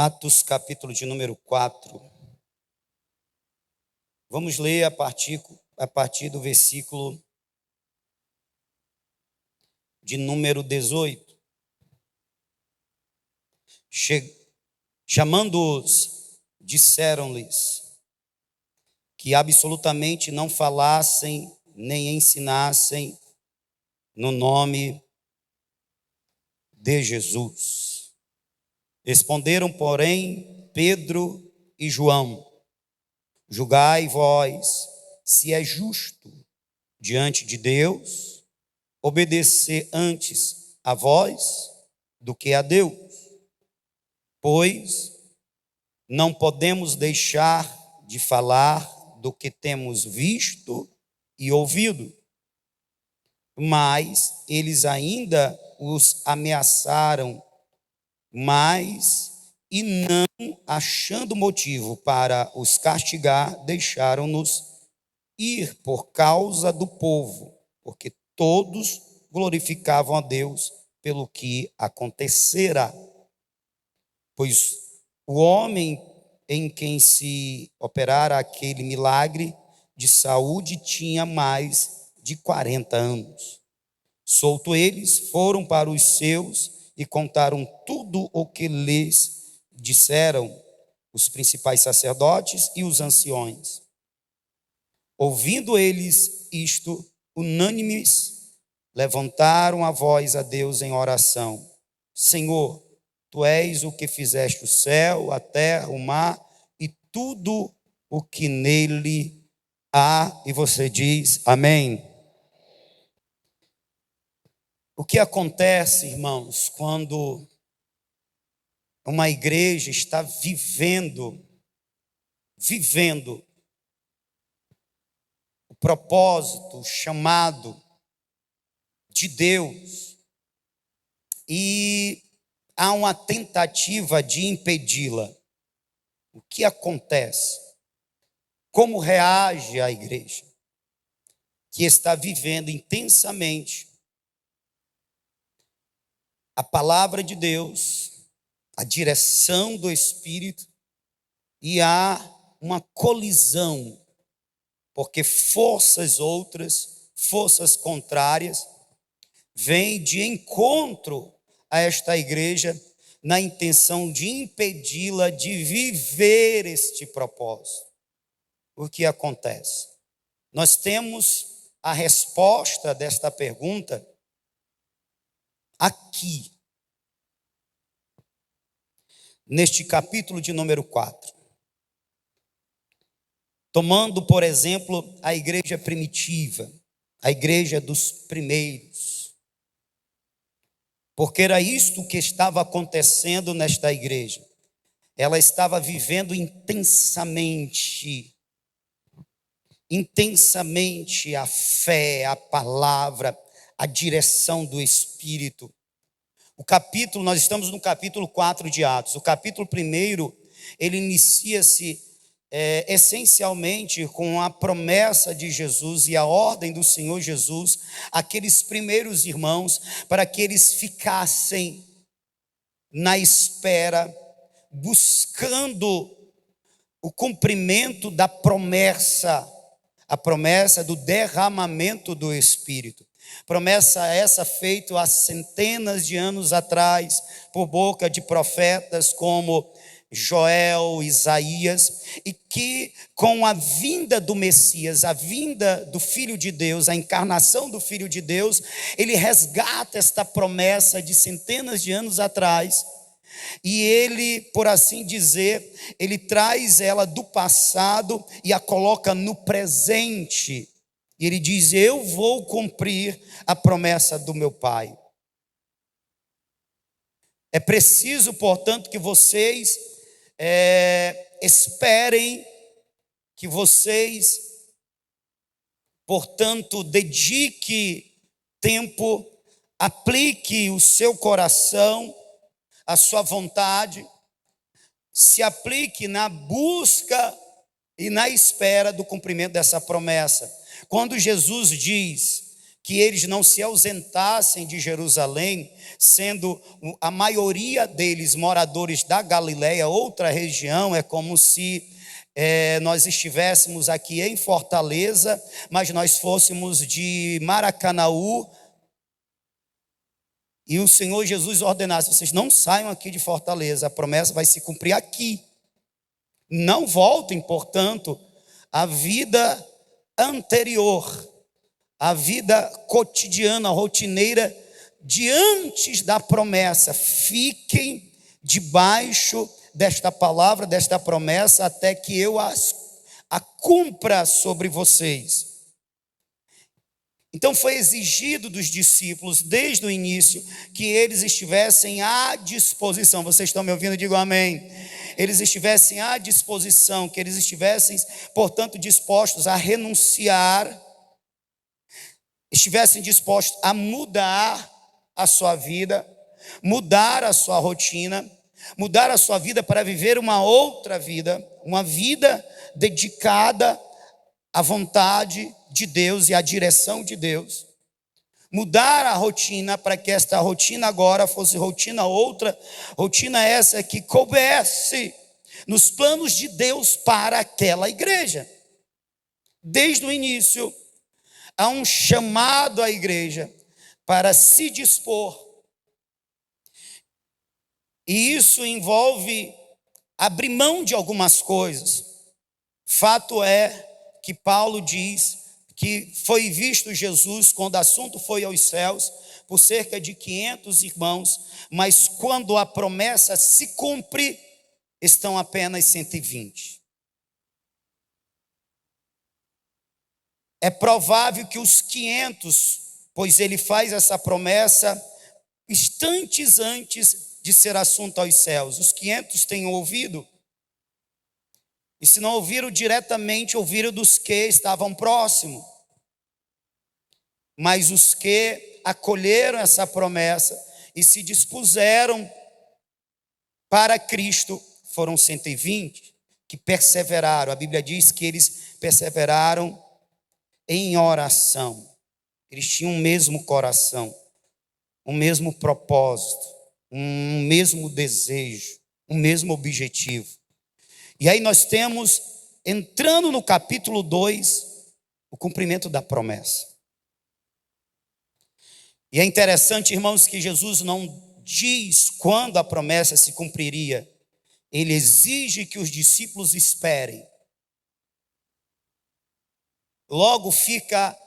Atos, capítulo de número 4. Vamos ler a partir do versículo de número 18. Chamando-os, disseram-lhes que absolutamente não falassem nem ensinassem no nome de Jesus. Responderam, porém, Pedro e João: julgai vós se é justo diante de Deus obedecer antes a vós do que a Deus, pois não podemos deixar de falar do que temos visto e ouvido. Mas eles ainda os ameaçaram e não achando motivo para os castigar, deixaram-nos ir por causa do povo, porque todos glorificavam a Deus pelo que acontecera. Pois o homem em quem se operara aquele milagre de saúde tinha mais de 40 anos. Solto eles, foram para os seus e contaram tudo o que lhes disseram os principais sacerdotes e os anciões. Ouvindo eles isto, unânimes, levantaram a voz a Deus em oração: Senhor, Tu és o que fizeste o céu, a terra, o mar e tudo o que nele há. E você diz amém. O que acontece, irmãos, quando uma igreja está vivendo o propósito, o chamado de Deus, e há uma tentativa de impedi-la? O que acontece? Como reage a igreja que está vivendo intensamente a palavra de Deus, a direção do Espírito, e há uma colisão, porque forças contrárias, vêm de encontro a esta igreja na intenção de impedi-la de viver este propósito. O que acontece? Nós temos a resposta desta pergunta aqui, neste capítulo de número 4. Tomando, por exemplo, a igreja primitiva, a igreja dos primeiros. Porque era isto que estava acontecendo nesta igreja. Ela estava vivendo intensamente a fé, a palavra, a direção do Espírito. Nós estamos no capítulo 4 de Atos. O capítulo 1, ele inicia-se essencialmente com a promessa de Jesus e a ordem do Senhor Jesus àqueles primeiros irmãos, para que eles ficassem na espera, buscando o cumprimento da promessa, a promessa do derramamento do Espírito. Promessa essa feita há centenas de anos atrás, por boca de profetas como Joel, Isaías, e que com a vinda do Messias, a vinda do Filho de Deus, a encarnação do Filho de Deus, ele resgata esta promessa de centenas de anos atrás, e ele, por assim dizer, ele traz ela do passado e a coloca no presente. E ele diz: eu vou cumprir a promessa do meu Pai. É preciso, portanto, que vocês esperem, que vocês, portanto, dedique tempo, aplique o seu coração, a sua vontade, se aplique na busca e na espera do cumprimento dessa promessa. Quando Jesus diz que eles não se ausentassem de Jerusalém, sendo a maioria deles moradores da Galileia, outra região. É como se nós estivéssemos aqui em Fortaleza, mas nós fôssemos de Maracanaú, e o Senhor Jesus ordenasse: vocês não saiam aqui de Fortaleza, a promessa vai se cumprir aqui. Não voltem, portanto, à vida anterior, a vida cotidiana, rotineira, de antes da promessa. Fiquem debaixo desta palavra, desta promessa, até que eu a cumpra sobre vocês. Então foi exigido dos discípulos, desde o início, que eles estivessem à disposição. Vocês estão me ouvindo? Digam amém. Eles estivessem à disposição, que eles estivessem, portanto, dispostos a renunciar, estivessem dispostos a mudar a sua vida, mudar a sua rotina, mudar a sua vida para viver uma outra vida, uma vida dedicada à vontade de Deus e à direção de Deus. Mudar a rotina para que esta rotina agora fosse rotina outra, rotina essa que coubesse nos planos de Deus para aquela igreja. Desde o início, há um chamado à igreja para se dispor. E isso envolve abrir mão de algumas coisas. Fato é que Paulo diz que foi visto Jesus quando o assunto foi aos céus por cerca de 500 irmãos, mas quando a promessa se cumpre, estão apenas 120. É provável que os 500, pois ele faz essa promessa instantes antes de ser assunto aos céus. Os 500 tenham ouvido, e se não ouviram diretamente, ouviram dos que estavam próximos. Mas os que acolheram essa promessa e se dispuseram para Cristo foram 120, que perseveraram. A Bíblia diz que eles perseveraram em oração. Eles tinham um mesmo coração, um mesmo propósito, um mesmo desejo, um mesmo objetivo. E aí nós temos, entrando no capítulo 2, o cumprimento da promessa. E é interessante, irmãos, que Jesus não diz quando a promessa se cumpriria. Ele exige que os discípulos esperem. Logo fica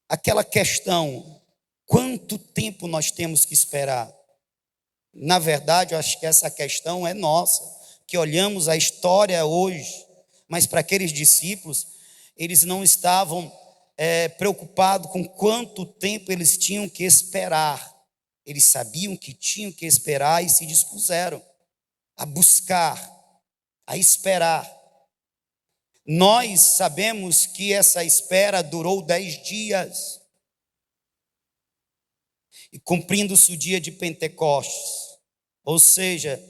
aquela questão: quanto tempo nós temos que esperar? Na verdade, eu acho que essa questão é nossa, que olhamos a história hoje, mas para aqueles discípulos, eles não estavam preocupados com quanto tempo eles tinham que esperar. Eles sabiam que tinham que esperar e se dispuseram a buscar, a esperar. Nós sabemos que essa espera durou 10 dias. E cumprindo-se o dia de Pentecostes, ou seja,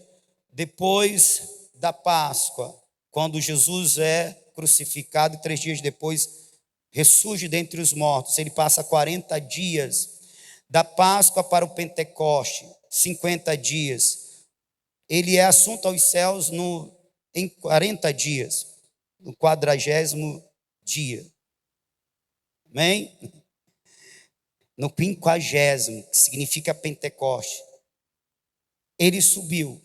depois da Páscoa, quando Jesus é crucificado, 3 dias depois ressurge dentre os mortos, ele passa 40 dias, da Páscoa para o Pentecoste, 50 dias, ele é assunto aos céus em 40 dias, no 40º dia, amém? No 50º, que significa Pentecoste, ele subiu,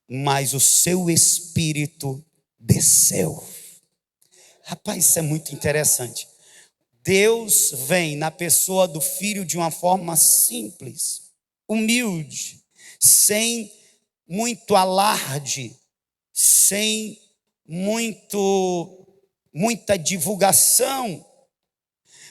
mas o seu espírito desceu. Rapaz, isso é muito interessante. Deus vem na pessoa do Filho de uma forma simples, humilde, sem muito alarde, sem muita divulgação.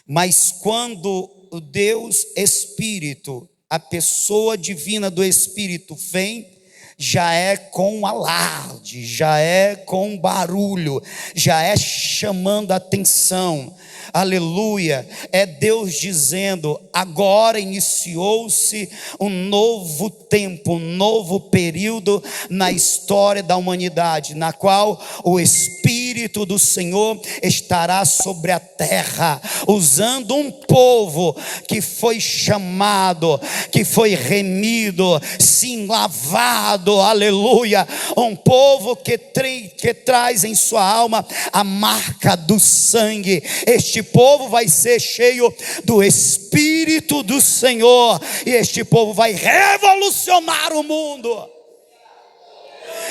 Mas quando o Deus Espírito, a pessoa divina do Espírito vem, já é com alarde, já é com barulho, já é chamando a atenção. Aleluia, é Deus dizendo: agora iniciou-se um novo tempo, um novo período na história da humanidade, na qual o Espírito do Senhor estará sobre a terra, usando um povo que foi chamado, que foi remido, sim, lavado, aleluia, um povo que traz em sua alma a marca do sangue. Este povo vai ser cheio do Espírito do Senhor, e este povo vai revolucionar o mundo.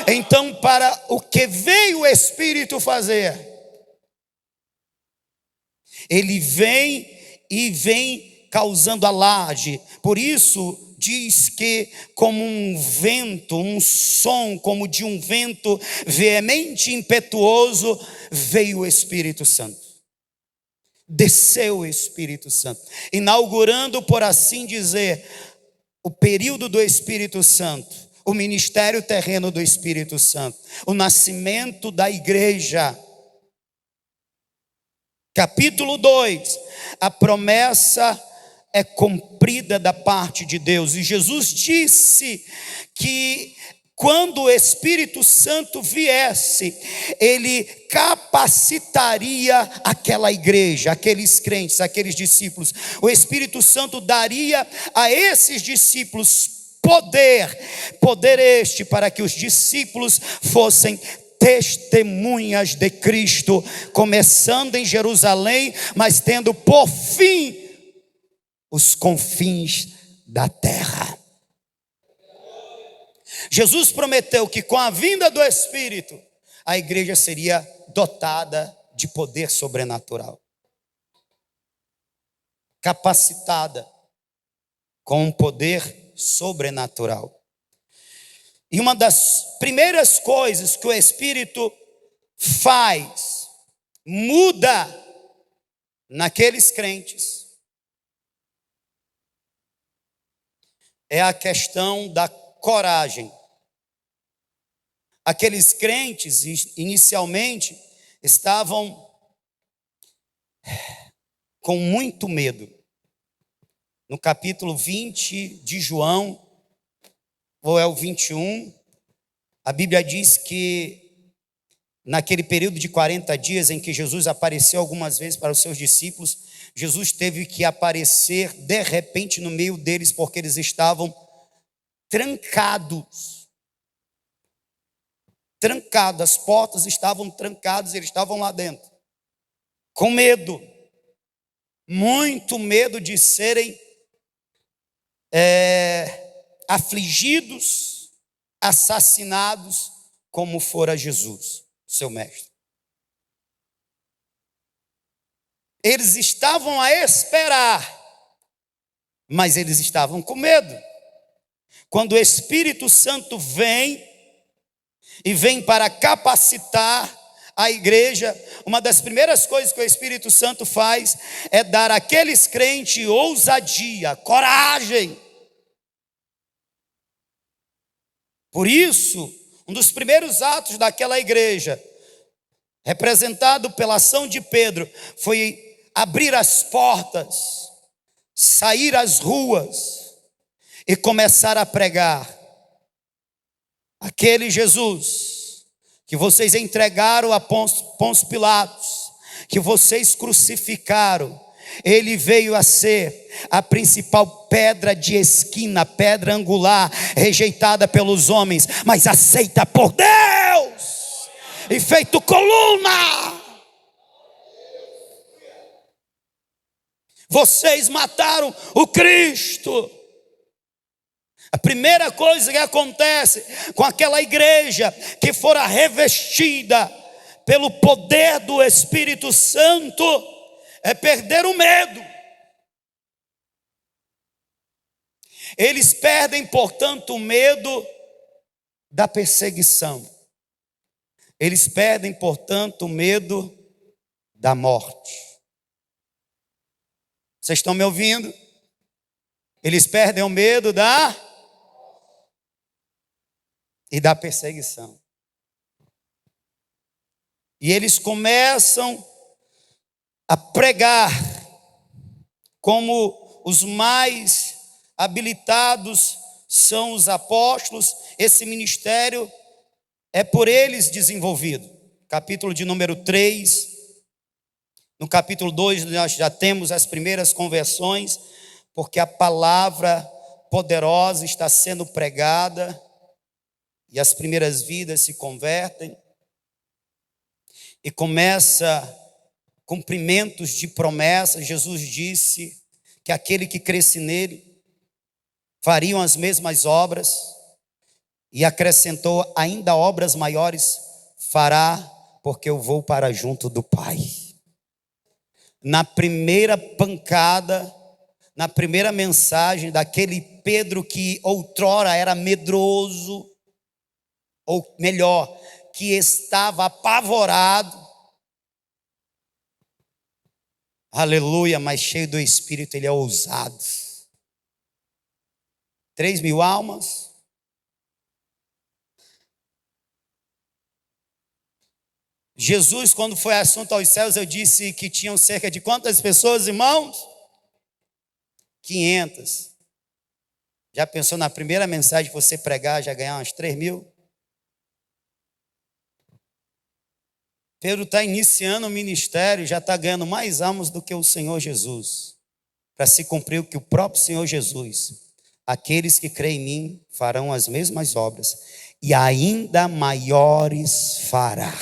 Então, para o que veio o Espírito fazer? Ele vem e vem causando alarde. Por isso diz que como um vento, um som como de um vento veemente e impetuoso, veio o Espírito Santo. Desceu o Espírito Santo, inaugurando, por assim dizer, o período do Espírito Santo, o ministério terreno do Espírito Santo, o nascimento da igreja. Capítulo 2, a promessa é cumprida da parte de Deus, e Jesus disse que quando o Espírito Santo viesse, ele capacitaria aquela igreja, aqueles crentes, aqueles discípulos. O Espírito Santo daria a esses discípulos poder este, para que os discípulos fossem testemunhas de Cristo, começando em Jerusalém, mas tendo por fim os confins da terra. Jesus prometeu que com a vinda do Espírito, a igreja seria dotada de poder sobrenatural, capacitada com um poder sobrenatural. E uma das primeiras coisas que o Espírito faz, muda naqueles crentes, é a questão da coragem. Aqueles crentes inicialmente estavam com muito medo. No capítulo 20 de João, ou é o 21, a Bíblia diz que naquele período de 40 dias em que Jesus apareceu algumas vezes para os seus discípulos, Jesus teve que aparecer de repente no meio deles, porque eles estavam trancados, as portas estavam trancadas, eles estavam lá dentro, com medo, muito medo de serem afligidos, assassinados, como fora Jesus, seu mestre. Eles estavam a esperar, mas eles estavam com medo. Quando o Espírito Santo vem, e vem para capacitar a igreja, uma das primeiras coisas que o Espírito Santo faz é dar àqueles crentes ousadia, coragem. Por isso, um dos primeiros atos daquela igreja, representado pela ação de Pedro, foi abrir as portas, sair às ruas e começar a pregar. Aquele Jesus que vocês entregaram a Pôncio Pilatos, que vocês crucificaram, ele veio a ser a principal pedra de esquina, pedra angular, rejeitada pelos homens, mas aceita por Deus e feito coluna. Vocês mataram o Cristo. A primeira coisa que acontece com aquela igreja que fora revestida pelo poder do Espírito Santo é perder o medo. Eles perdem, portanto, o medo da perseguição. Eles perdem, portanto, o medo da morte. Vocês estão me ouvindo? Eles perdem o medo da... e da perseguição. E eles começam a pregar como os mais habilitados são os apóstolos. Esse ministério é por eles desenvolvido. Capítulo de número 3. No capítulo 2 nós já temos as primeiras conversões, porque a palavra poderosa está sendo pregada e as primeiras vidas se convertem. E começa cumprimentos de promessas. Jesus disse que aquele que cresce nele fariam as mesmas obras, e acrescentou: ainda obras maiores fará, porque eu vou para junto do Pai. Na primeira pancada, na primeira mensagem daquele Pedro que outrora era medroso, ou melhor, que estava apavorado, aleluia, mas cheio do Espírito, ele é ousado. 3.000 almas. Jesus, quando foi assunto aos céus, eu disse que tinham cerca de quantas pessoas, irmãos? 500. Já pensou na primeira mensagem que você pregar, já ganhar umas 3.000? Pedro está iniciando o ministério, já está ganhando mais almas do que o Senhor Jesus, para se cumprir o que o próprio Senhor Jesus: aqueles que creem em mim farão as mesmas obras, e ainda maiores fará.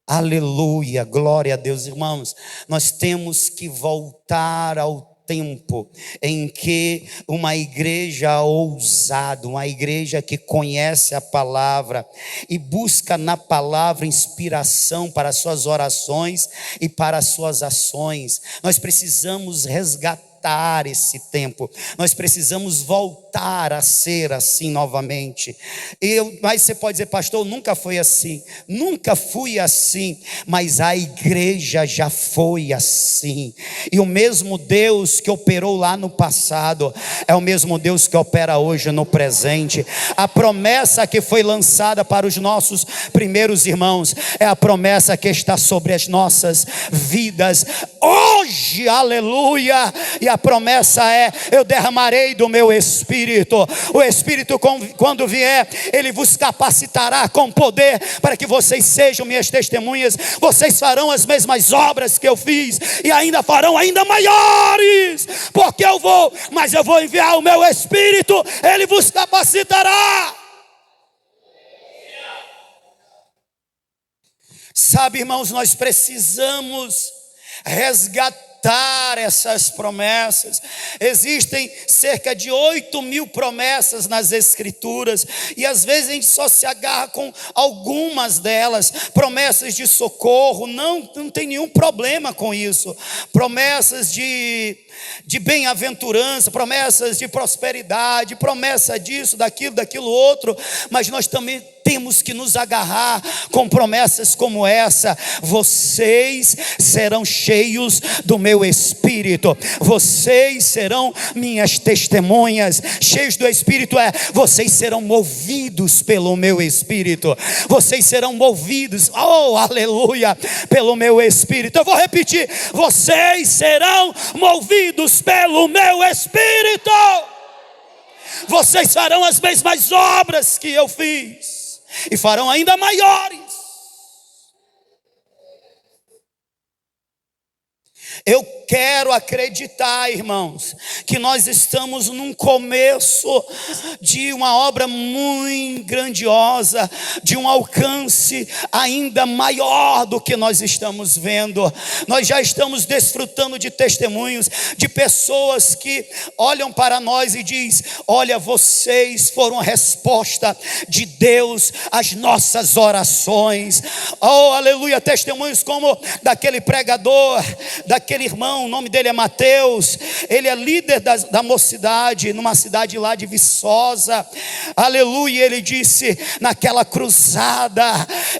Aleluia, glória a Deus. Irmãos, nós temos que voltar ao tempo em que uma igreja ousada, uma igreja que conhece a palavra e busca na palavra inspiração para as suas orações e para as suas ações. Nós precisamos resgatar esse tempo, nós precisamos voltar a ser assim novamente. Mas você pode dizer: pastor, nunca foi assim. Nunca fui assim, mas a igreja já foi assim. E o mesmo Deus que operou lá no passado é o mesmo Deus que opera hoje no presente. A promessa que foi lançada para os nossos primeiros irmãos é a promessa que está sobre as nossas vidas hoje, aleluia. E a promessa é: eu derramarei do meu Espírito. O Espírito, quando vier, ele vos capacitará com poder para que vocês sejam minhas testemunhas. Vocês farão as mesmas obras que eu fiz, e ainda farão ainda maiores, porque eu vou enviar o meu Espírito, ele vos capacitará. Sabe, irmãos, nós precisamos resgatar essas promessas. Existem cerca de 8.000 promessas nas Escrituras, e às vezes a gente só se agarra com algumas delas. Promessas de socorro, não tem nenhum problema com isso. Promessas de bem-aventurança, promessas de prosperidade, promessa disso, daquilo outro. Mas nós também temos que nos agarrar com promessas como essa: vocês serão cheios do meu Espírito, vocês serão minhas testemunhas. Cheios do Espírito vocês serão movidos pelo meu Espírito, vocês serão movidos, oh aleluia, pelo meu Espírito. Eu vou repetir: vocês serão movidos pelo meu Espírito. Vocês farão as mesmas obras que eu fiz, e farão ainda maiores. Eu quero acreditar, irmãos, que nós estamos num começo de uma obra muito grandiosa, de um alcance ainda maior do que nós estamos vendo. Nós já estamos desfrutando de testemunhos de pessoas que olham para nós e diz: olha, vocês foram a resposta de Deus às nossas orações. Oh, aleluia, testemunhos como daquele pregador, daquele aquele irmão, o nome dele é Mateus, ele é líder da mocidade, numa cidade lá de Viçosa, aleluia. Ele disse: naquela cruzada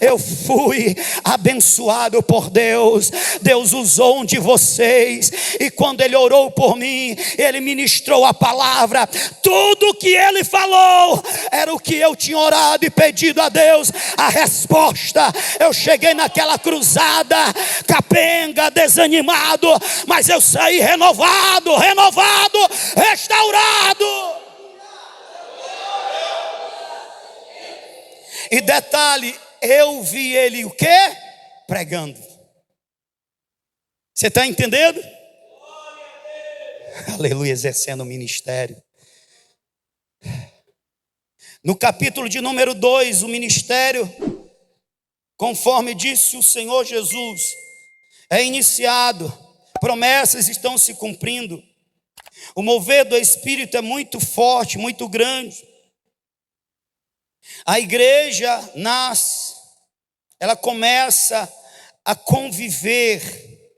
eu fui abençoado por Deus, Deus usou um de vocês, e quando ele orou por mim, ele ministrou a palavra, tudo que ele falou era o que eu tinha orado e pedido a Deus, a resposta. Eu cheguei naquela cruzada, capenga, desanimado, mas eu saí renovado, restaurado. E detalhe, eu vi ele o quê? Pregando. Você está entendendo? Aleluia, exercendo o ministério. No capítulo de número 2, o ministério, conforme disse o Senhor Jesus, é iniciado, promessas estão se cumprindo, o mover do Espírito é muito forte, muito grande. A igreja nasce, ela começa a conviver,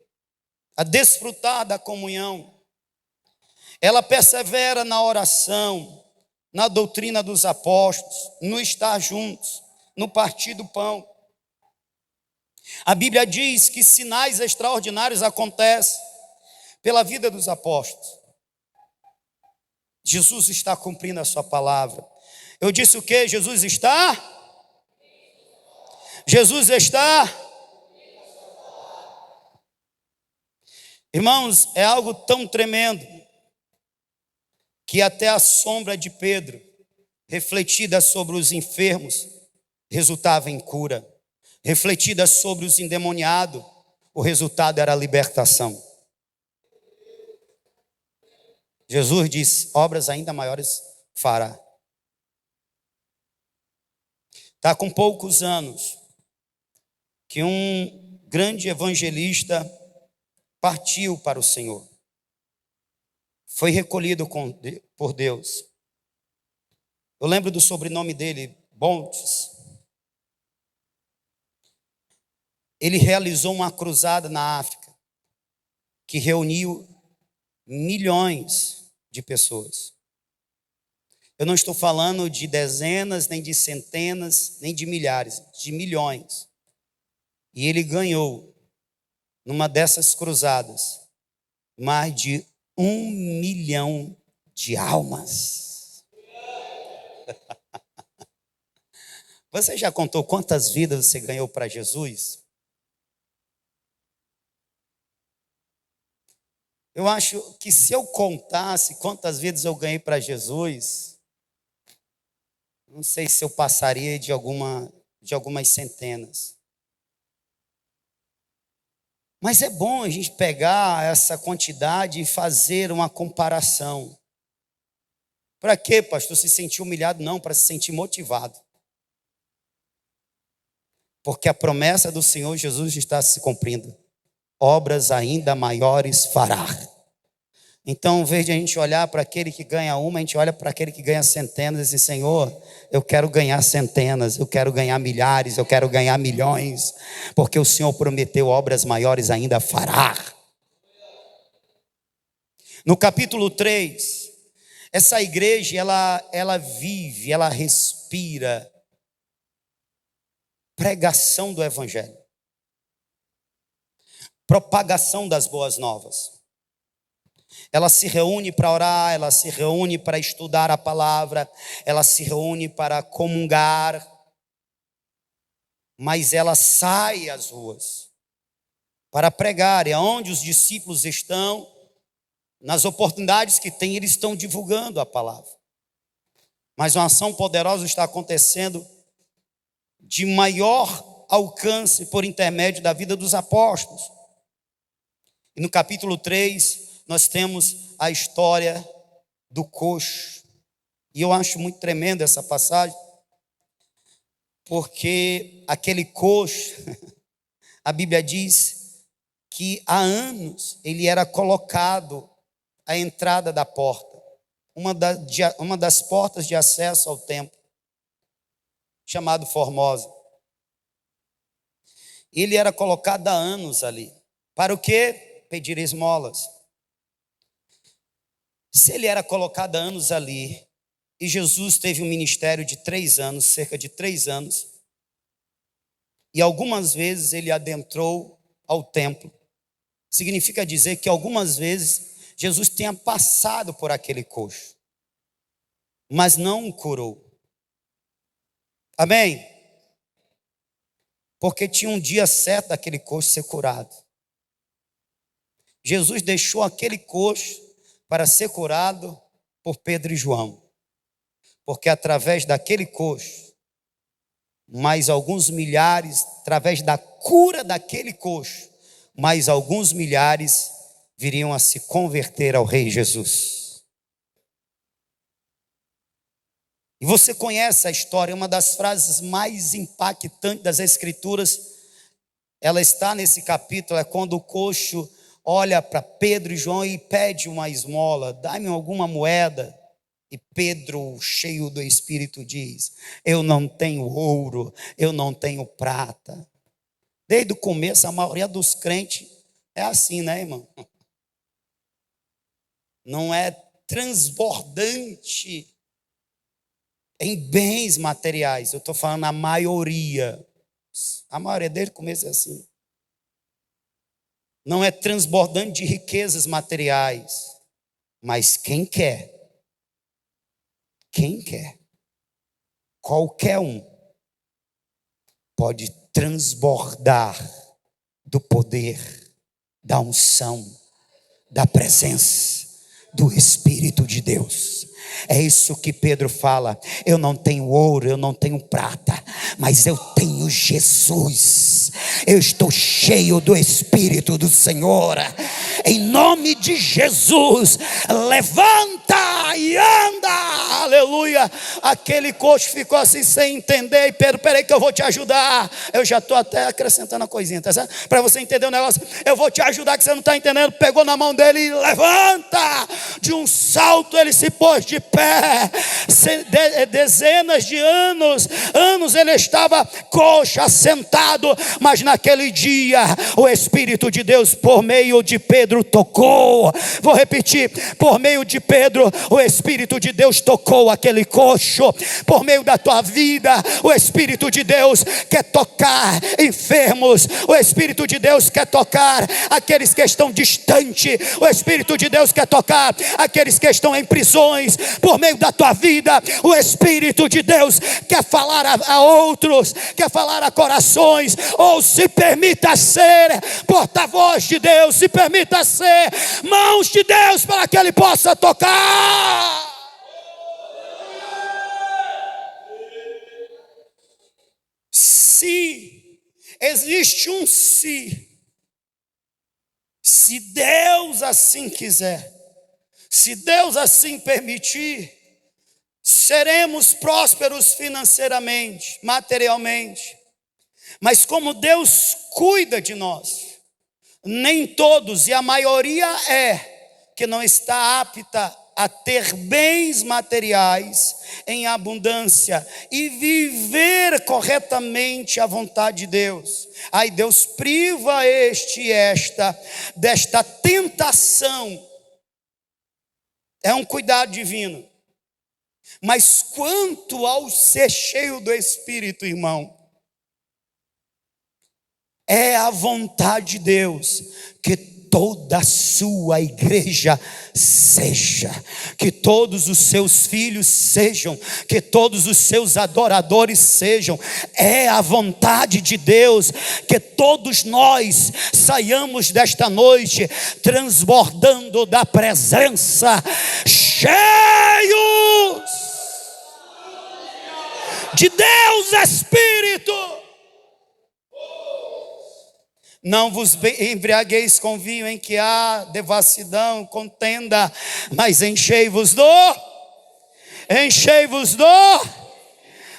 a desfrutar da comunhão, ela persevera na oração, na doutrina dos apóstolos, no estar juntos, no partir do pão. A Bíblia diz que sinais extraordinários acontecem pela vida dos apóstolos. Jesus está cumprindo a sua palavra. Eu disse o quê? Jesus está? Jesus está? Irmãos, é algo tão tremendo que até a sombra de Pedro, refletida sobre os enfermos, resultava em cura. Refletida sobre os endemoniados, o resultado era a libertação. Jesus diz: obras ainda maiores fará. Está com poucos anos que um grande evangelista partiu para o Senhor. Foi recolhido por Deus. Eu lembro do sobrenome dele, Bontes. Ele realizou uma cruzada na África que reuniu milhões de pessoas. Eu não estou falando de dezenas, nem de centenas, nem de milhares, de milhões. E ele ganhou, numa dessas cruzadas, mais de 1 milhão de almas. Você já contou quantas vidas você ganhou para Jesus? Eu acho que se eu contasse quantas vidas eu ganhei para Jesus, não sei se eu passaria de algumas centenas. Mas é bom a gente pegar essa quantidade e fazer uma comparação. Para quê, pastor? Se sentir humilhado? Não, para se sentir motivado. Porque a promessa do Senhor Jesus está se cumprindo. Obras ainda maiores fará. Então, em vez de a gente olhar para aquele que ganha uma, a gente olha para aquele que ganha centenas e diz: Senhor, eu quero ganhar centenas, eu quero ganhar milhares, eu quero ganhar milhões, porque o Senhor prometeu obras maiores ainda fará. No capítulo 3, essa igreja, ela vive, ela respira pregação do evangelho, propagação das boas novas. Ela se reúne para orar, ela se reúne para estudar a palavra, ela se reúne para comungar, mas ela sai às ruas para pregar. E aonde os discípulos estão, nas oportunidades que têm, eles estão divulgando a palavra. Mas uma ação poderosa está acontecendo de maior alcance por intermédio da vida dos apóstolos. E no capítulo 3, nós temos a história do coxo. E eu acho muito tremenda essa passagem, porque aquele coxo, a Bíblia diz que há anos ele era colocado à entrada da porta, uma das portas de acesso ao templo, chamado Formosa. Ele era colocado há anos ali. Para o quê? pedir esmolas. Se ele era colocado há anos ali, e Jesus teve um ministério de 3 anos, cerca de 3 anos, e algumas vezes ele adentrou ao templo, significa dizer que algumas vezes Jesus tenha passado por aquele coxo, mas não o curou. Amém? Porque tinha um dia certo daquele coxo ser curado. Jesus deixou aquele coxo para ser curado por Pedro e João. Porque através daquele coxo, mais alguns milhares, através da cura daquele coxo, mais alguns milhares viriam a se converter ao Rei Jesus. E você conhece a história, uma das frases mais impactantes das Escrituras, ela está nesse capítulo, é quando o coxo olha para Pedro e João e pede uma esmola, dá-me alguma moeda. E Pedro, cheio do Espírito, diz: eu não tenho ouro, eu não tenho prata. Desde o começo, a maioria dos crentes é assim, né, irmão? Não é transbordante em bens materiais. Eu estou falando a maioria. A maioria desde o começo é assim. Não é transbordante de riquezas materiais. Mas quem quer, qualquer um, pode transbordar do poder, da unção, da presença do Espírito de Deus. É isso que Pedro fala: eu não tenho ouro, eu não tenho prata, mas eu tenho Jesus. Eu estou cheio do Espírito do Senhor. Em nome de Jesus, levanta e anda. Aleluia. Aquele coxo ficou assim sem entender. E Pedro: peraí que eu vou te ajudar. Eu já estou até acrescentando a coisinha, tá certo? Para você entender o negócio. Eu vou te ajudar, que você não está entendendo. Pegou na mão dele e levanta. De um salto ele se pôs de pé. Dezenas de anos ele estava coxo, assentado, mas naquele dia o Espírito de Deus por meio de Pedro tocou. Vou repetir: por meio de Pedro o Espírito de Deus tocou aquele coxo. Por meio da tua vida o Espírito de Deus quer tocar enfermos. O Espírito de Deus quer tocar aqueles que estão distantes. O Espírito de Deus quer tocar aqueles que estão em prisões. Por meio da tua vida o Espírito de Deus quer falar a outros, quer falar a corações. Ou se permita ser porta-voz de Deus, se permita ser mãos de Deus para que Ele possa tocar. Se existe um se Deus assim quiser, se Deus assim permitir, seremos prósperos financeiramente, materialmente. Mas como Deus cuida de nós, nem todos, e a maioria que não está apta a ter bens materiais em abundância e viver corretamente a vontade de Deus. Aí Deus priva desta tentação. É um cuidado divino. Mas quanto ao ser cheio do Espírito, irmão, é a vontade de Deus que toda a sua igreja seja, que todos os seus filhos sejam, que todos os seus adoradores sejam. É a vontade de Deus que todos nós saiamos desta noite transbordando da presença, cheios de Deus Espírito. Não vos embriagueis com vinho em que há devassidão, contenda, mas enchei-vos do.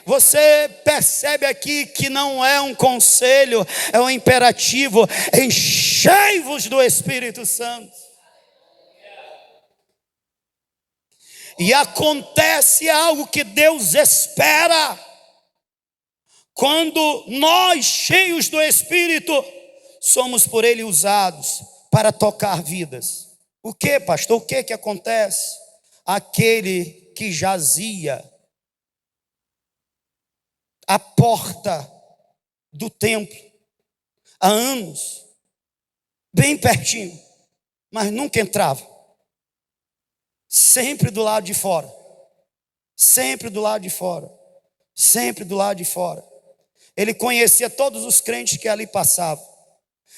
Você percebe aqui que não é um conselho, é um imperativo: enchei-vos do Espírito Santo. E acontece algo que Deus espera. Quando nós, cheios do Espírito, somos por Ele usados para tocar vidas. O que, pastor? O que acontece? Aquele que jazia à porta do templo há anos, bem pertinho, mas nunca entrava. Sempre do lado de fora. Sempre do lado de fora. Sempre do lado de fora. Ele conhecia todos os crentes que ali passavam.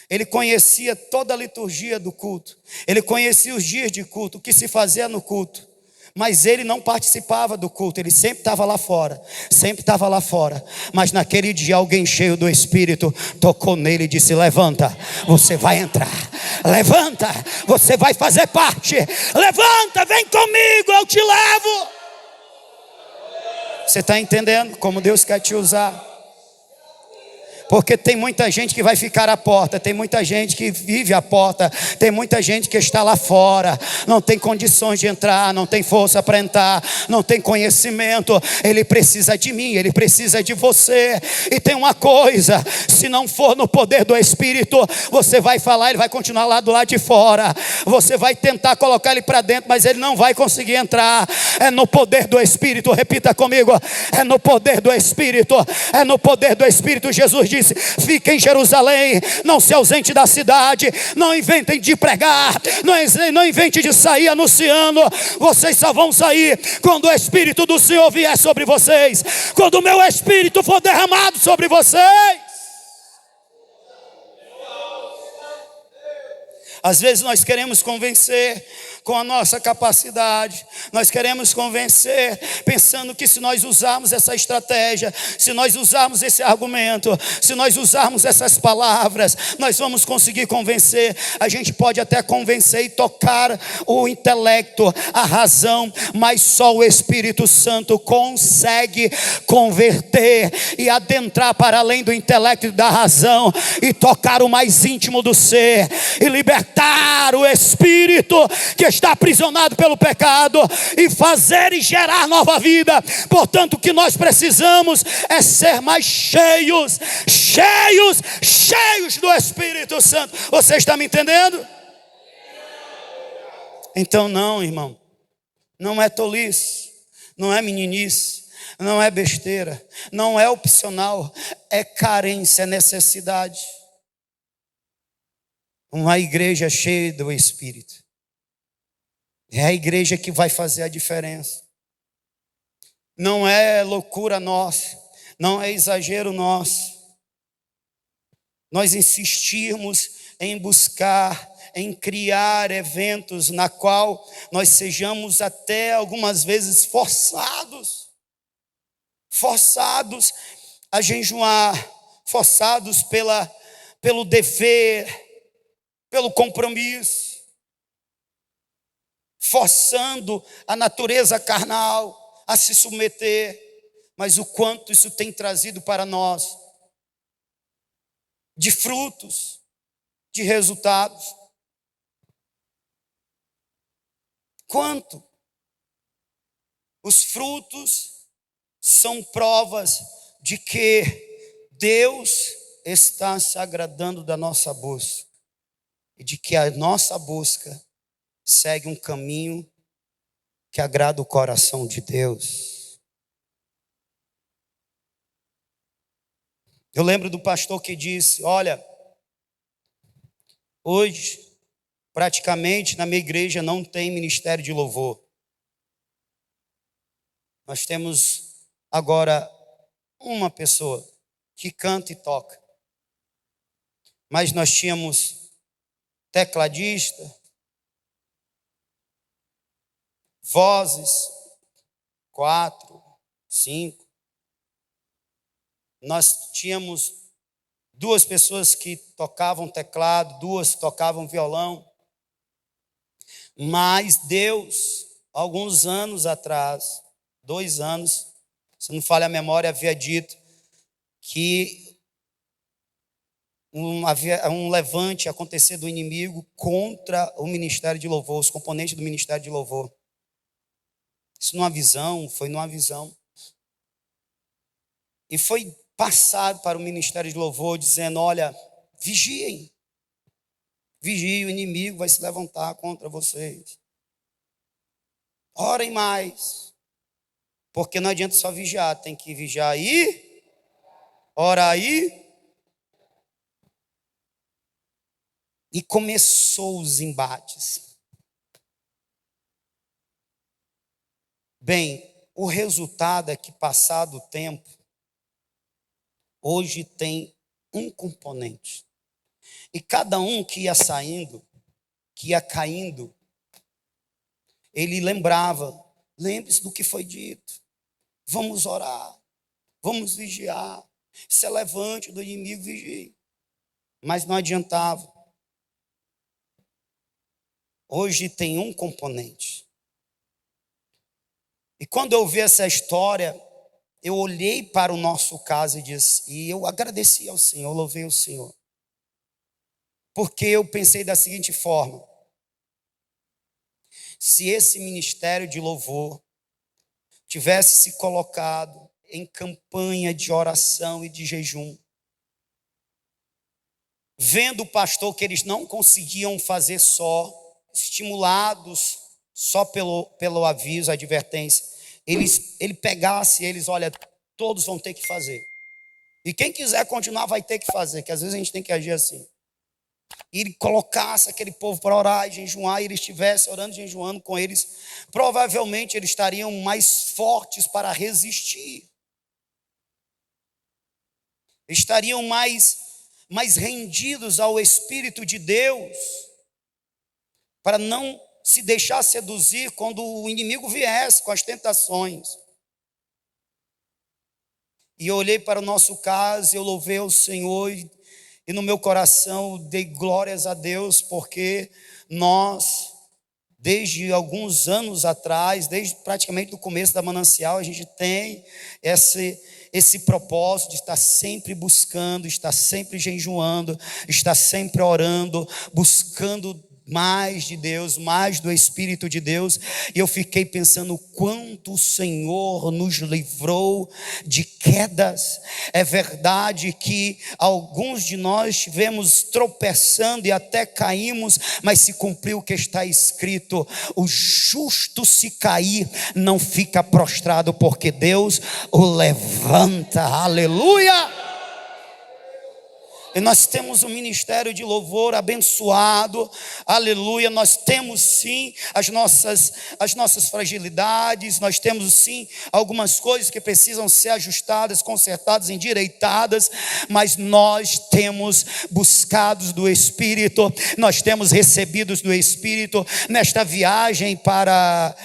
Ele conhecia toda a liturgia do culto. Ele conhecia os dias de culto, o que se fazia no culto. Mas ele não participava do culto, ele sempre estava lá fora, sempre estava lá fora. Mas naquele dia alguém cheio do Espírito tocou nele e disse: levanta, você vai entrar. Levanta, você vai fazer parte. Levanta, vem comigo, eu te levo. Você está entendendo como Deus quer te usar? Porque tem muita gente que vai ficar à porta, tem muita gente que vive à porta, tem muita gente que está lá fora, não tem condições de entrar, não tem força para entrar, não tem conhecimento. Ele precisa de mim, ele precisa de você. E tem uma coisa: se não for no poder do Espírito, você vai falar, ele vai continuar lá do lado de fora. Você vai tentar colocar ele para dentro, mas ele não vai conseguir entrar. É no poder do Espírito, repita comigo: é no poder do Espírito, é no poder do Espírito. Jesus disse: fiquem em Jerusalém, não se ausente da cidade, não inventem de pregar, não inventem de sair anunciando. Vocês só vão sair quando o Espírito do Senhor vier sobre vocês, quando o meu Espírito for derramado sobre vocês. Às vezes nós queremos convencer com a nossa capacidade, nós queremos convencer pensando que se nós usarmos essa estratégia, se nós usarmos esse argumento, se nós usarmos essas palavras, nós vamos conseguir convencer. A gente pode até convencer e tocar o intelecto, a razão, mas só o Espírito Santo consegue converter e adentrar para além do intelecto e da razão, e tocar o mais íntimo do ser, e libertar o espírito que está aprisionado pelo pecado, e fazer e gerar nova vida. Portanto, o que nós precisamos é ser mais cheios do Espírito Santo. Você está me entendendo? Então não, irmão, não é tolice, não é meninice, não é besteira, não é opcional, é carência, é necessidade. Uma igreja cheia do Espírito é a igreja que vai fazer a diferença. Não é loucura nossa, não é exagero nosso. Nós insistirmos em buscar, em criar eventos na qual nós sejamos até algumas vezes forçados a jejuar, forçados pelo dever, pelo compromisso, forçando a natureza carnal a se submeter. Mas o quanto isso tem trazido para nós de frutos, de resultados. Quanto? Os frutos são provas de que Deus está se agradando da nossa busca, e de que a nossa busca segue um caminho que agrada o coração de Deus. Eu lembro do pastor que disse: olha, hoje praticamente na minha igreja não tem ministério de louvor. Nós temos agora uma pessoa que canta e toca, mas nós tínhamos tecladista, vozes, 4, 5. Nós tínhamos 2 pessoas que tocavam teclado, 2 que tocavam violão. Mas Deus, alguns anos atrás, 2 anos, se não falha a memória, havia dito que havia um levante acontecer do inimigo contra o ministério de louvor, os componentes do ministério de louvor. Isso foi numa visão. E foi passado para o ministério de louvor dizendo: olha, vigiem, Vigie, o inimigo vai se levantar contra vocês. Orem mais. Porque não adianta só vigiar, tem que vigiar aí, orar aí. E começou os embates. Bem, o resultado é que, passado o tempo, hoje tem um componente. E cada um que ia saindo, que ia caindo, ele lembrava, lembre-se do que foi dito. Vamos orar, vamos vigiar. Se levante do inimigo, vigie. Mas não adiantava. Hoje tem um componente. E quando eu vi essa história, eu olhei para o nosso caso e eu agradeci ao Senhor, louvei o Senhor. Porque eu pensei da seguinte forma: se esse ministério de louvor tivesse se colocado em campanha de oração e de jejum, vendo o pastor que eles não conseguiam fazer só, estimulados só pelo aviso, a advertência, ele pegasse eles, olha, todos vão ter que fazer. E quem quiser continuar vai ter que fazer, que às vezes a gente tem que agir assim. E ele colocasse aquele povo para orar e jejuar, e eles estivessem orando e jejuando com eles, provavelmente eles estariam mais fortes para resistir. Estariam mais rendidos ao Espírito de Deus, para não se deixar seduzir quando o inimigo viesse com as tentações. E eu olhei para o nosso caso, eu louvei o Senhor, e no meu coração dei glórias a Deus, porque nós, desde alguns anos atrás, desde praticamente o começo da Manancial, a gente tem esse propósito de estar sempre buscando, estar sempre jejuando, estar sempre orando, buscando mais de Deus, mais do Espírito de Deus. E eu fiquei pensando o quanto o Senhor nos livrou de quedas. É verdade que alguns de nós estivemos tropeçando e até caímos, mas se cumpriu o que está escrito: o justo, se cair, não fica prostrado, porque Deus o levanta. Aleluia! E nós temos um ministério de louvor abençoado, aleluia. Nós temos sim as nossas fragilidades, nós temos sim algumas coisas que precisam ser ajustadas, consertadas, endireitadas, mas nós temos buscado do Espírito, nós temos recebido do Espírito. Nesta viagem para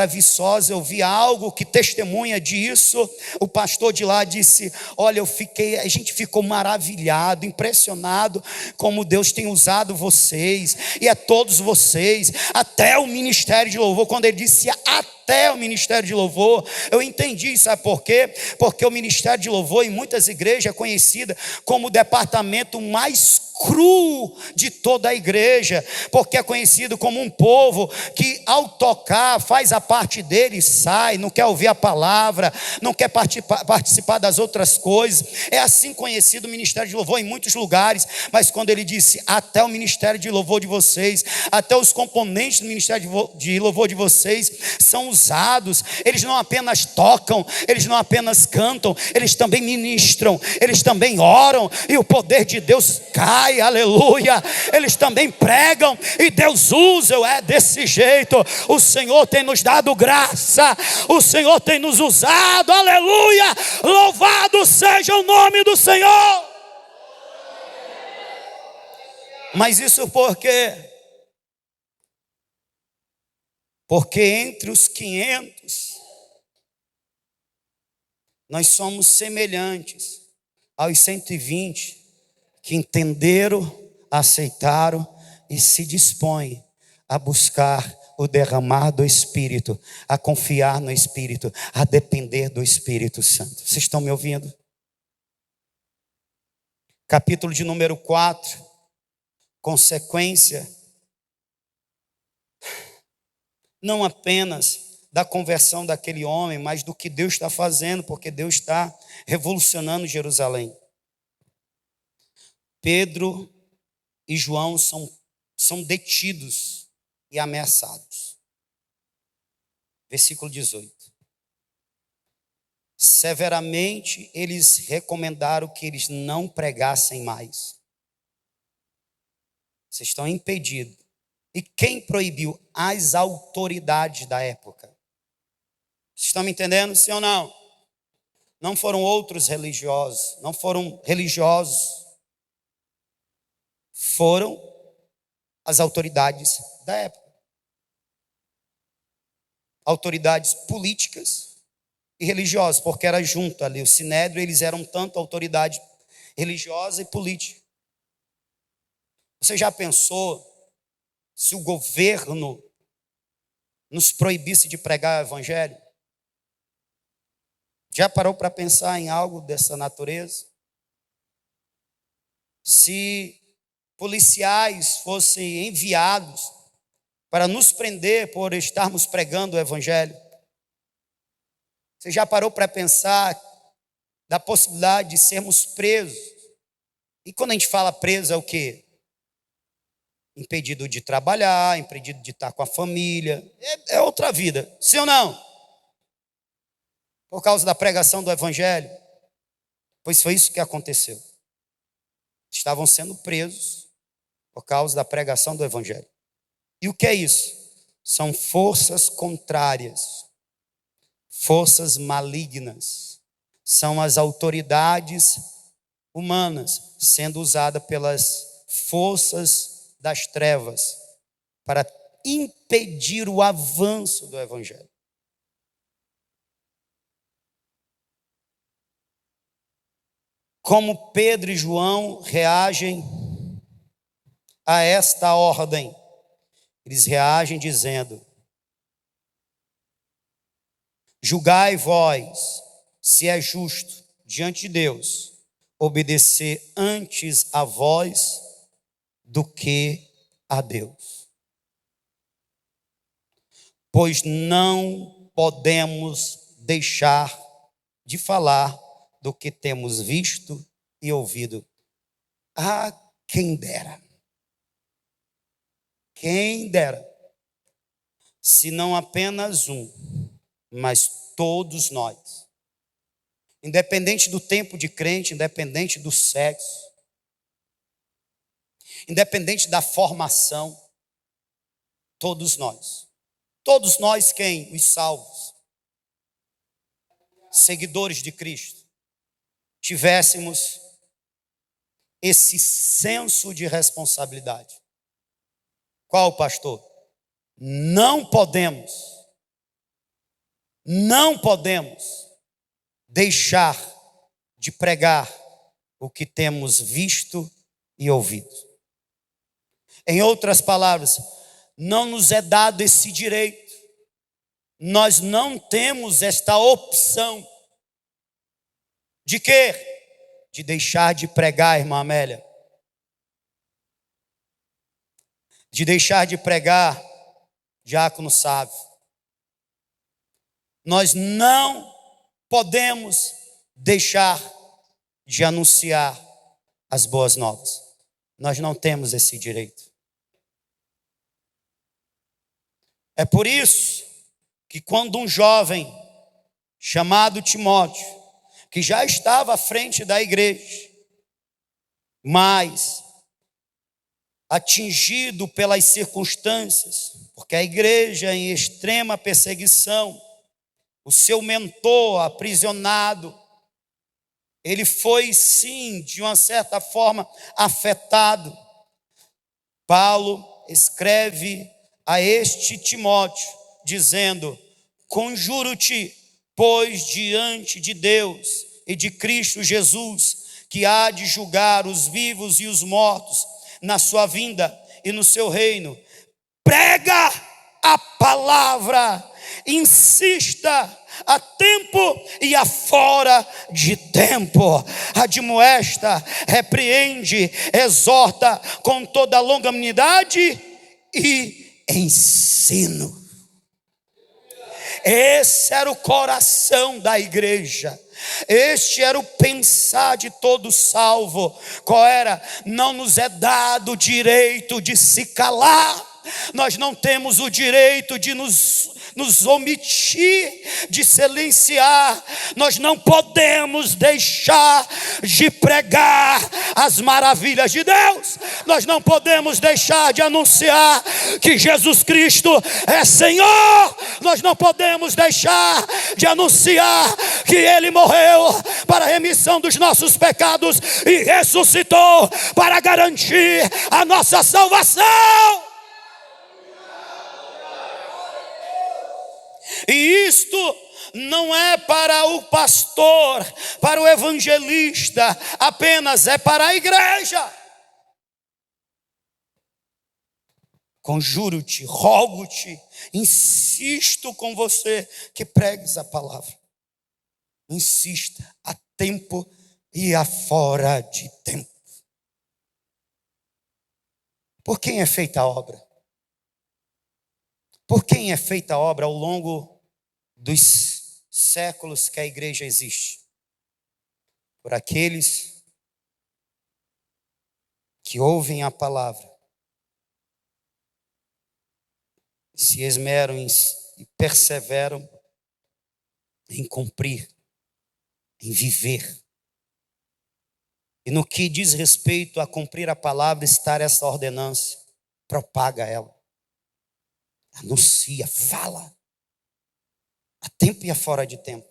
Viçosa, eu vi algo que testemunha disso. O pastor de lá disse: olha, a gente ficou maravilhado, impressionado como Deus tem usado vocês, e a todos vocês, até o ministério de louvor. Quando ele disse até o ministério de louvor, eu entendi, sabe por quê? Porque o ministério de louvor em muitas igrejas é conhecida como o departamento mais cru de toda a igreja, porque é conhecido como um povo que, ao tocar, faz a parte dele e sai, não quer ouvir a palavra, não quer participar das outras coisas. É assim conhecido o ministério de louvor em muitos lugares. Mas quando ele disse até o ministério de louvor de vocês, até os componentes do ministério de louvor de vocês são usados. Eles não apenas tocam, eles não apenas cantam, eles também ministram, eles também oram, e o poder de Deus cai. Aleluia. Eles também pregam e Deus usa. É desse jeito. O Senhor tem nos dado graça, o Senhor tem nos usado. Aleluia. Louvado seja o nome do Senhor. Mas isso por quê? Porque entre os 500 nós somos semelhantes aos 120 que entenderam, aceitaram e se dispõem a buscar o derramar do Espírito, a confiar no Espírito, a depender do Espírito Santo. Vocês estão me ouvindo? Capítulo de número 4, consequência não apenas da conversão daquele homem, mas do que Deus está fazendo, porque Deus está revolucionando Jerusalém. Pedro e João são são detidos e ameaçados. Versículo 18. Severamente eles recomendaram que eles não pregassem mais. Vocês estão impedidos. E quem proibiu? As autoridades da época. Vocês estão me entendendo, sim ou não? Não foram outros religiosos, não foram religiosos. Foram as autoridades da época. Autoridades políticas e religiosas, porque era junto ali. O Sinédrio, eles eram tanto autoridade religiosa e política. Você já pensou se o governo nos proibisse de pregar o evangelho? Já parou para pensar em algo dessa natureza? Se policiais fossem enviados para nos prender por estarmos pregando o evangelho? Você já parou para pensar da possibilidade de sermos presos? E quando a gente fala preso é o quê? Impedido de trabalhar, impedido de estar com a família. É outra vida, sim ou não? Por causa da pregação do evangelho? Pois foi isso que aconteceu. Estavam sendo presos por causa da pregação do evangelho. E o que é isso? São forças contrárias, forças malignas. São as autoridades humanas sendo usadas pelas forças das trevas para impedir o avanço do evangelho. Como Pedro e João reagem a esta ordem? Eles reagem dizendo: julgai vós se é justo diante de Deus obedecer antes a vós do que a Deus. Pois não podemos deixar de falar do que temos visto e ouvido. Ah, quem dera. Quem dera. Se não apenas um, mas todos nós. Independente do tempo de crente, independente do sexo, independente da formação, todos nós quem? Os salvos, seguidores de Cristo, tivéssemos esse senso de responsabilidade. Qual, pastor? Não podemos deixar de pregar o que temos visto e ouvido. Em outras palavras, não nos é dado esse direito. Nós não temos esta opção. De quê? De deixar de pregar, irmã Amélia. De deixar de pregar, diácono Sávio. Nós não podemos deixar de anunciar as boas novas. Nós não temos esse direito. É por isso que quando um jovem chamado Timóteo, que já estava à frente da igreja, mas atingido pelas circunstâncias, porque a igreja em extrema perseguição, o seu mentor aprisionado, ele foi sim, de uma certa forma, afetado. Paulo escreve a este Timóteo, dizendo: conjuro-te, pois, diante de Deus e de Cristo Jesus, que há de julgar os vivos e os mortos na sua vinda e no seu reino, prega a palavra, insista a tempo e a fora de tempo, admoesta, repreende, exorta com toda longanimidade e ensino. Esse era o coração da igreja. Este era o pensar de todo salvo. Qual era? Não nos é dado o direito de se calar. Nós não temos o direito de nos omitir, de silenciar. Nós não podemos deixar de pregar as maravilhas de Deus. Nós não podemos deixar de anunciar que Jesus Cristo é Senhor. Nós não podemos deixar de anunciar que Ele morreu para a remissão dos nossos pecados e ressuscitou para garantir a nossa salvação. E isto não é para o pastor, para o evangelista, apenas é para a igreja. Conjuro-te, rogo-te, insisto com você que pregues a palavra. Insista a tempo e a fora de tempo. Por quem é feita a obra? Por quem é feita a obra ao longo dos séculos que a igreja existe? Por aqueles que ouvem a palavra, se esmeram e perseveram em cumprir, em viver. E no que diz respeito a cumprir a palavra, estar essa ordenança, propaga ela. Anuncia, fala, a tempo e a fora de tempo.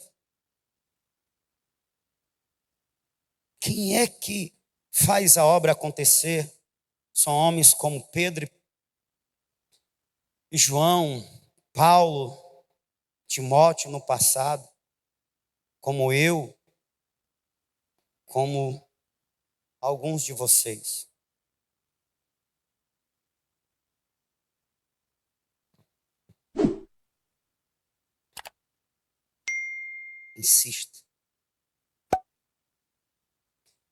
Quem é que faz a obra acontecer? São homens como Pedro e João, Paulo, Timóteo no passado, como eu, como alguns de vocês. Insista.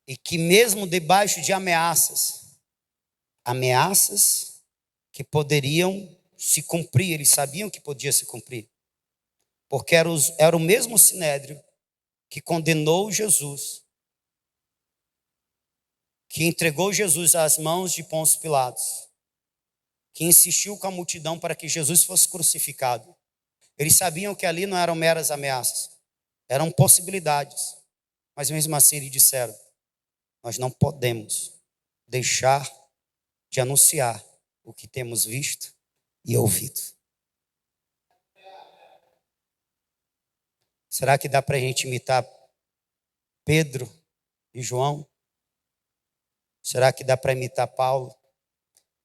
E que mesmo debaixo de ameaças que poderiam se cumprir, eles sabiam que podia se cumprir, porque era o mesmo sinédrio que condenou Jesus, que entregou Jesus às mãos de Pôncio Pilatos, que insistiu com a multidão para que Jesus fosse crucificado. Eles sabiam que ali não eram meras ameaças, eram possibilidades, mas mesmo assim eles disseram: nós não podemos deixar de anunciar o que temos visto e ouvido. Será que dá para a gente imitar Pedro e João? Será que dá para imitar Paulo?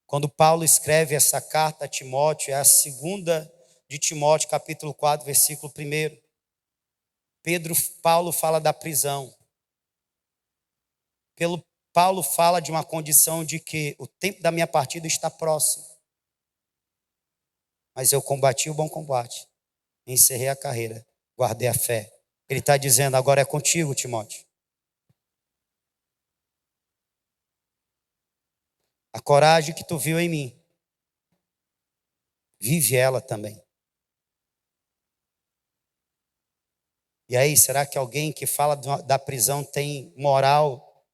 Quando Paulo escreve essa carta a Timóteo, é a segunda de Timóteo, capítulo 4, versículo 1. Paulo fala da prisão. Paulo fala de uma condição de que o tempo da minha partida está próximo. Mas eu combati o bom combate, encerrei a carreira, guardei a fé. Ele está dizendo: agora é contigo, Timóteo. A coragem que tu viu em mim, vive ela também. E aí, será que alguém que fala da prisão tem moral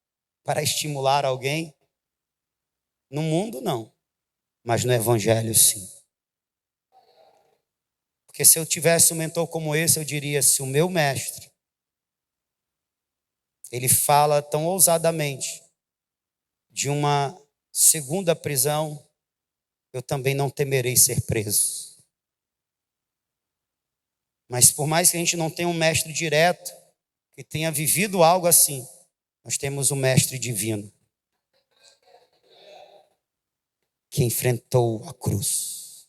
para estimular alguém? No mundo, não. Mas no evangelho, sim. Porque se eu tivesse um mentor como esse, eu diria: se o meu mestre, ele fala tão ousadamente de uma segunda prisão, eu também não temerei ser preso. Mas por mais que a gente não tenha um mestre direto, que tenha vivido algo assim, nós temos um mestre divino, que enfrentou a cruz.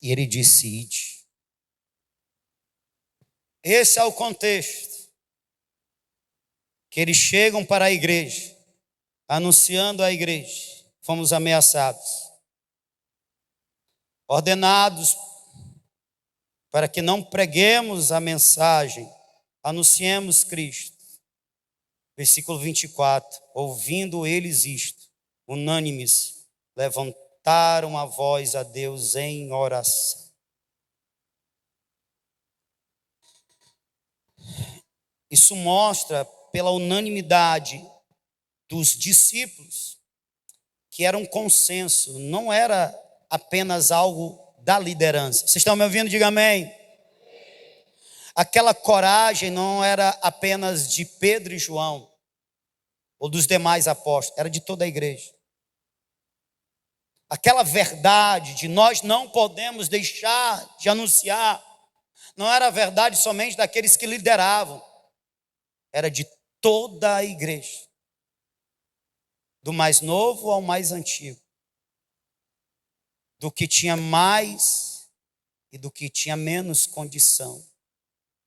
E ele disse: ide. Esse é o contexto. Que eles chegam para a igreja, anunciando à igreja. Fomos ameaçados, ordenados para que não preguemos a mensagem, anunciemos Cristo. Versículo 24. Ouvindo eles isto, unânimes, levantaram a voz a Deus em oração. Isso mostra pela unanimidade dos discípulos que era um consenso, não era apenas algo da liderança. Vocês estão me ouvindo? Diga amém. Aquela coragem não era apenas de Pedro e João, ou dos demais apóstolos, era de toda a igreja. Aquela verdade de nós não podemos deixar de anunciar, não era a verdade somente daqueles que lideravam, era de toda a igreja, do mais novo ao mais antigo, do que tinha mais e do que tinha menos condição.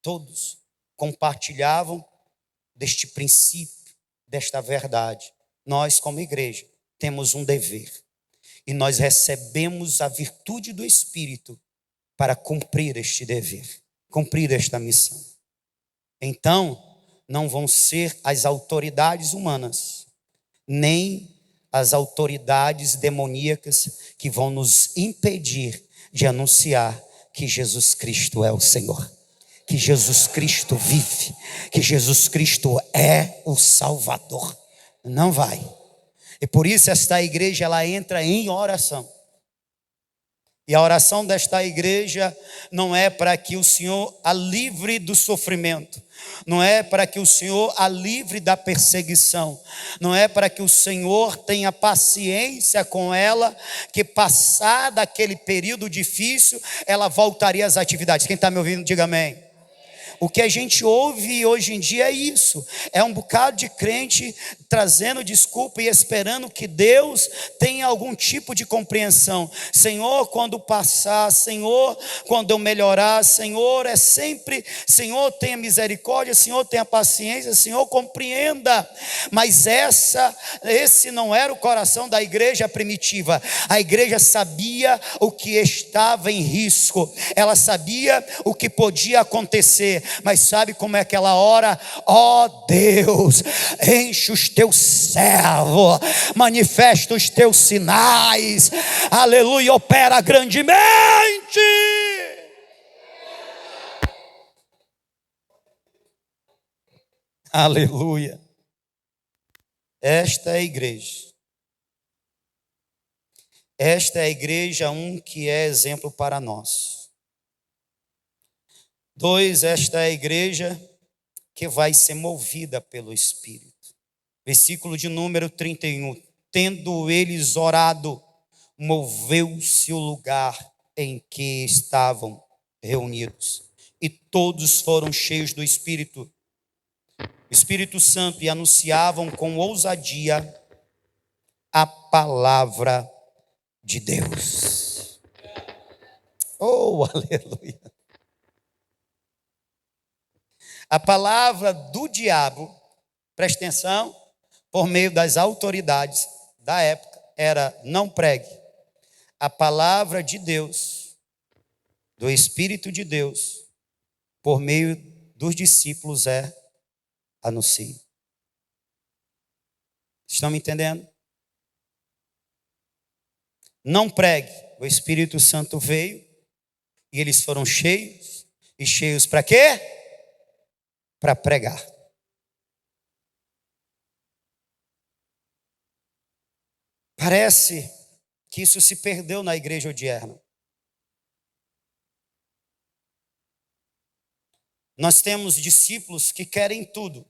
Todos compartilhavam deste princípio, desta verdade. Nós, como igreja, temos um dever e nós recebemos a virtude do Espírito para cumprir este dever, cumprir esta missão. Então, não vão ser as autoridades humanas, nem as autoridades demoníacas que vão nos impedir de anunciar que Jesus Cristo é o Senhor, que Jesus Cristo vive, que Jesus Cristo é o Salvador. Não vai. E por isso esta igreja ela entra em oração. E a oração desta igreja não é para que o Senhor a livre do sofrimento, não é para que o Senhor a livre da perseguição, não é para que o Senhor tenha paciência com ela, que passado aquele período difícil, ela voltaria às atividades. Quem está me ouvindo, diga amém. O que a gente ouve hoje em dia é isso, é um bocado de crente trazendo desculpa e esperando que Deus tenha algum tipo de compreensão. Senhor, quando passar, Senhor, quando eu melhorar, Senhor, é sempre, Senhor, tenha misericórdia, Senhor, tenha paciência, Senhor, compreenda. Mas esse não era o coração da igreja primitiva. A igreja sabia o que estava em risco, ela sabia o que podia acontecer. Mas sabe como é aquela hora? Ó Deus, enche os teus servos, manifesta os teus sinais, aleluia, opera grandemente. Aleluia. Esta é a igreja. Esta é a igreja, que é exemplo para nós. 2, esta é a igreja que vai ser movida pelo Espírito. Versículo de número 31. Tendo eles orado, moveu-se o lugar em que estavam reunidos. E todos foram cheios do Espírito Santo, e anunciavam com ousadia a palavra de Deus. Oh, aleluia. A palavra do diabo, presta atenção, por meio das autoridades da época, era não pregue. A palavra de Deus, do Espírito de Deus, por meio dos discípulos é anuncie. Estão me entendendo? Não pregue. O Espírito Santo veio e eles foram cheios. E cheios para quê? Para pregar. Parece que isso se perdeu na igreja odierna. Nós temos discípulos que querem tudo.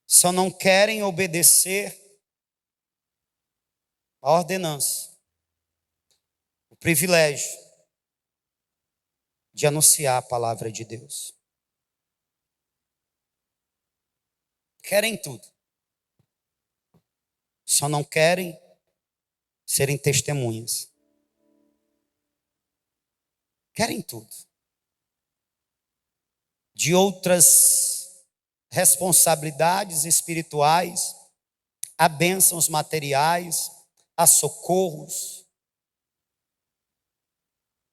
Só não querem obedecer a ordenança, o privilégio de anunciar a palavra de Deus. Querem tudo. Só não querem serem testemunhas. Querem tudo. De outras responsabilidades espirituais, a bênçãos materiais, a socorros,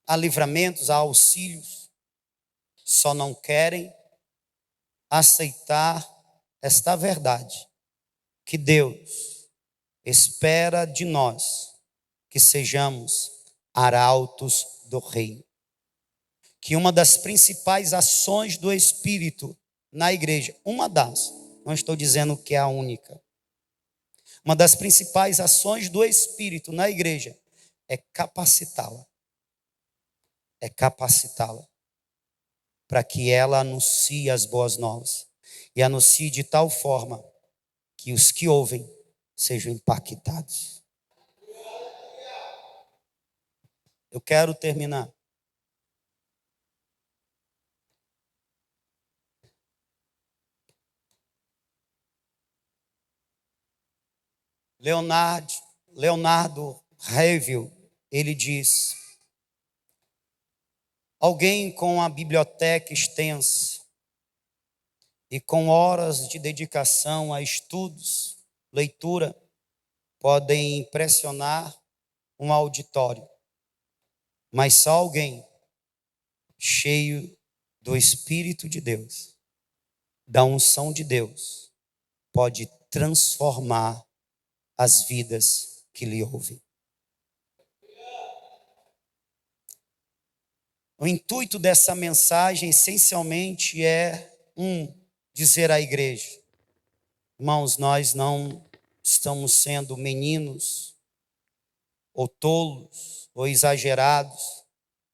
a livramentos, a auxílios, só não querem aceitar esta verdade, que Deus espera de nós que sejamos arautos do reino. que uma das principais ações do Espírito na igreja, não estou dizendo que é a única, uma das principais ações do Espírito na igreja é capacitá-la. É capacitá-la para que ela anuncie as boas novas. E anuncie de tal forma que os que ouvem sejam impactados. Eu quero terminar. Leonardo Ravel, ele diz: alguém com a biblioteca extensa e com horas de dedicação a estudos, leitura, podem impressionar um auditório, mas só alguém cheio do Espírito de Deus, da unção de Deus, pode transformar as vidas que lhe ouvem. O intuito dessa mensagem essencialmente é dizer à igreja: irmãos, nós não estamos sendo meninos ou tolos ou exagerados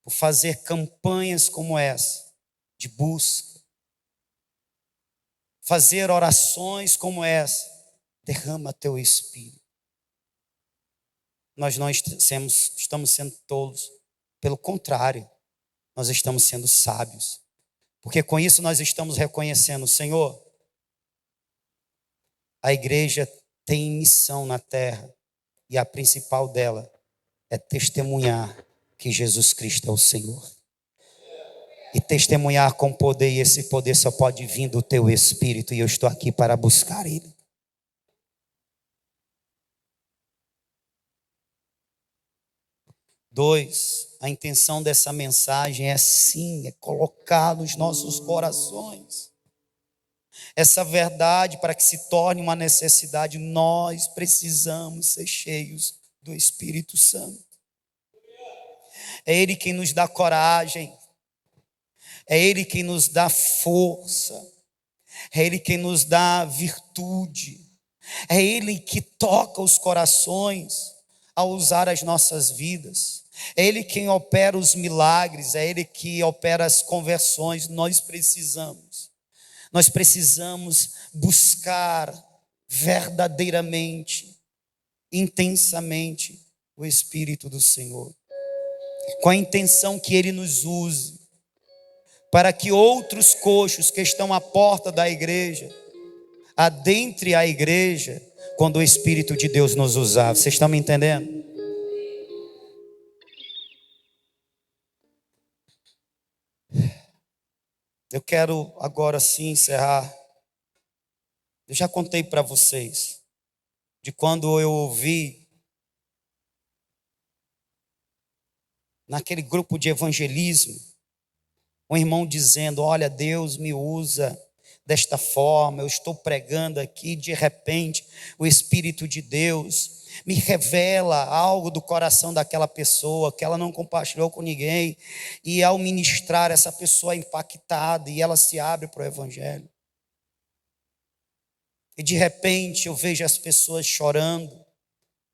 por fazer campanhas como essa de busca, fazer orações como essa. Derrama teu Espírito. Nós não estamos sendo tolos, pelo contrário, nós estamos sendo sábios, porque com isso nós estamos reconhecendo: Senhor, a igreja tem missão na terra, e a principal dela é testemunhar que Jesus Cristo é o Senhor. E testemunhar com poder, e esse poder só pode vir do teu Espírito, e eu estou aqui para buscar ele. Dois, a intenção dessa mensagem é colocar nos nossos corações essa verdade para que se torne uma necessidade. Nós precisamos ser cheios do Espírito Santo. É Ele quem nos dá coragem, é Ele quem nos dá força, é Ele quem nos dá virtude, é Ele que toca os corações ao usar as nossas vidas. É Ele quem opera os milagres, é Ele que opera as conversões. Nós precisamos buscar verdadeiramente, intensamente o Espírito do Senhor, com a intenção que Ele nos use, para que outros coxos que estão à porta da igreja, adentre a igreja, quando o Espírito de Deus nos usar. Vocês estão me entendendo? Eu quero agora sim encerrar. Eu já contei para vocês de quando eu ouvi naquele grupo de evangelismo um irmão dizendo: olha, Deus me usa desta forma, eu estou pregando aqui, de repente o Espírito de Deus me revela algo do coração daquela pessoa que ela não compartilhou com ninguém, e ao ministrar, essa pessoa é impactada e ela se abre para o Evangelho. E de repente eu vejo as pessoas chorando.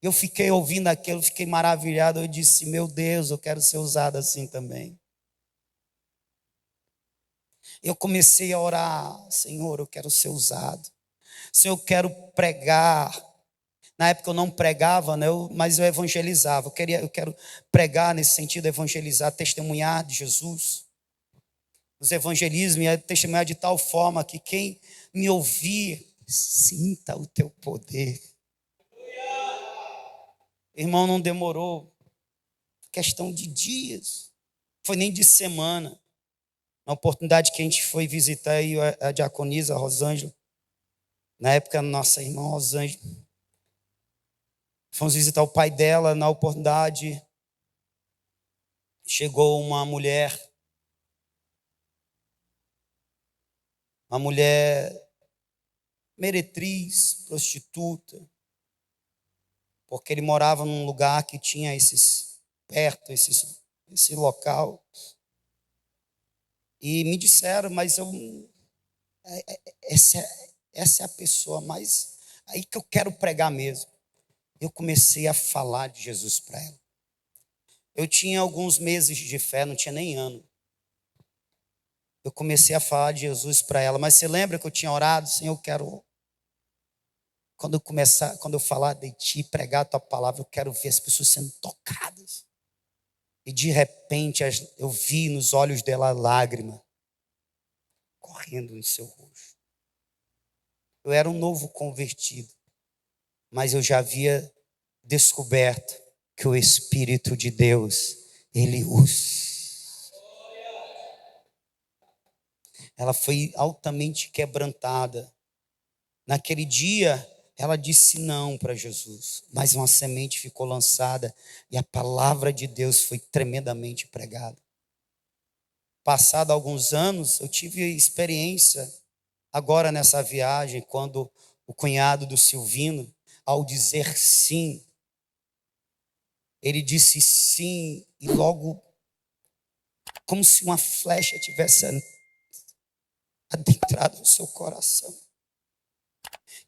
Eu fiquei ouvindo aquilo, fiquei maravilhado. Eu disse: meu Deus, eu quero ser usado assim também. Eu comecei a orar: Senhor, eu quero ser usado. Senhor, eu quero pregar. Na época eu não pregava, né, mas eu evangelizava. Eu quero pregar nesse sentido, evangelizar, testemunhar de Jesus. Os evangelismos é testemunhar de tal forma que quem me ouvir sinta o teu poder. Irmão, não demorou, questão de dias, foi nem de semana. Na oportunidade que a gente foi visitar aí a diaconisa, a Rosângela, na época nossa irmã Rosângela, fomos visitar o pai dela. Na oportunidade chegou uma mulher meretriz, prostituta, porque ele morava num lugar que tinha esse local. E me disseram, mas essa é a pessoa mais, aí que eu quero pregar mesmo. Eu comecei a falar de Jesus para ela. Eu tinha alguns meses de fé, não tinha nem ano. Eu comecei a falar de Jesus para ela. Mas você lembra que eu tinha orado? Senhor, eu quero... Quando eu falar de ti, pregar a tua palavra, eu quero ver as pessoas sendo tocadas. E de repente eu vi nos olhos dela lágrima correndo em seu rosto. Eu era um novo convertido, mas eu já havia descoberto que o Espírito de Deus, Ele usa. Ela foi altamente quebrantada. Naquele dia, ela disse não para Jesus, mas uma semente ficou lançada e a palavra de Deus foi tremendamente pregada. Passado alguns anos, eu tive experiência agora nessa viagem, quando o cunhado do Silvino, ao dizer sim, ele disse sim e logo, como se uma flecha tivesse adentrado no seu coração.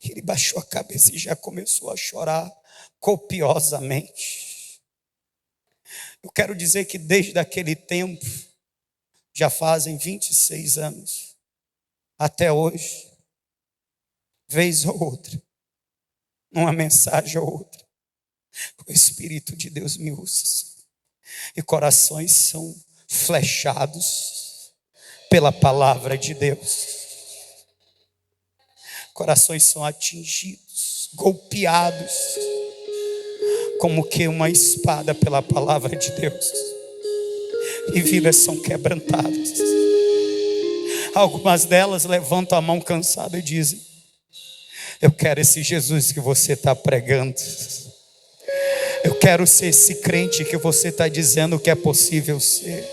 Ele baixou a cabeça e já começou a chorar copiosamente. Eu quero dizer que desde aquele tempo, já fazem 26 anos, até hoje, vez ou outra, uma mensagem ou outra, o Espírito de Deus me usa. E corações são flechados pela palavra de Deus. Corações são atingidos, golpeados, como que uma espada pela palavra de Deus. E vidas são quebrantadas. Algumas delas levantam a mão cansada e dizem: eu quero esse Jesus que você está pregando. Eu quero ser esse crente que você está dizendo que é possível ser.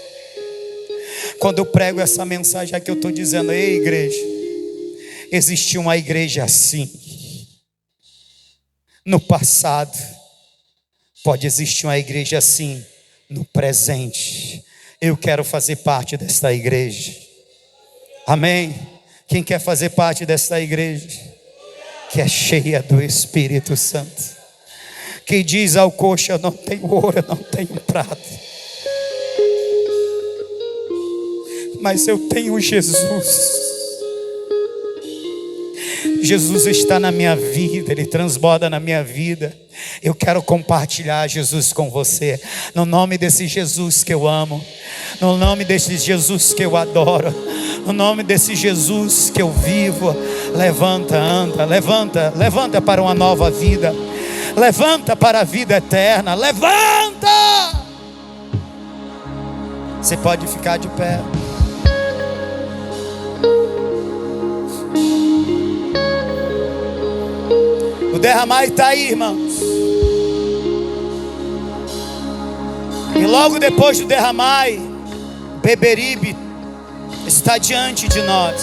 Quando eu prego essa mensagem aqui, eu estou dizendo: ei, igreja, existiu uma igreja assim no passado, pode existir uma igreja assim no presente. Eu quero fazer parte desta igreja. Amém? Quem quer fazer parte desta igreja que é cheia do Espírito Santo, que diz ao coxo: eu não tenho ouro, eu não tenho prata, mas eu tenho Jesus. Jesus está na minha vida, Ele transborda na minha vida. Eu quero compartilhar Jesus com você, no nome desse Jesus que eu amo, no nome desse Jesus que eu adoro, no nome desse Jesus que eu vivo. Levanta, anda, levanta para uma nova vida, levanta para a vida eterna, levanta. Você pode ficar de pé. O derramar está aí, irmãos. E logo depois do derramar, Beberibe está diante de nós.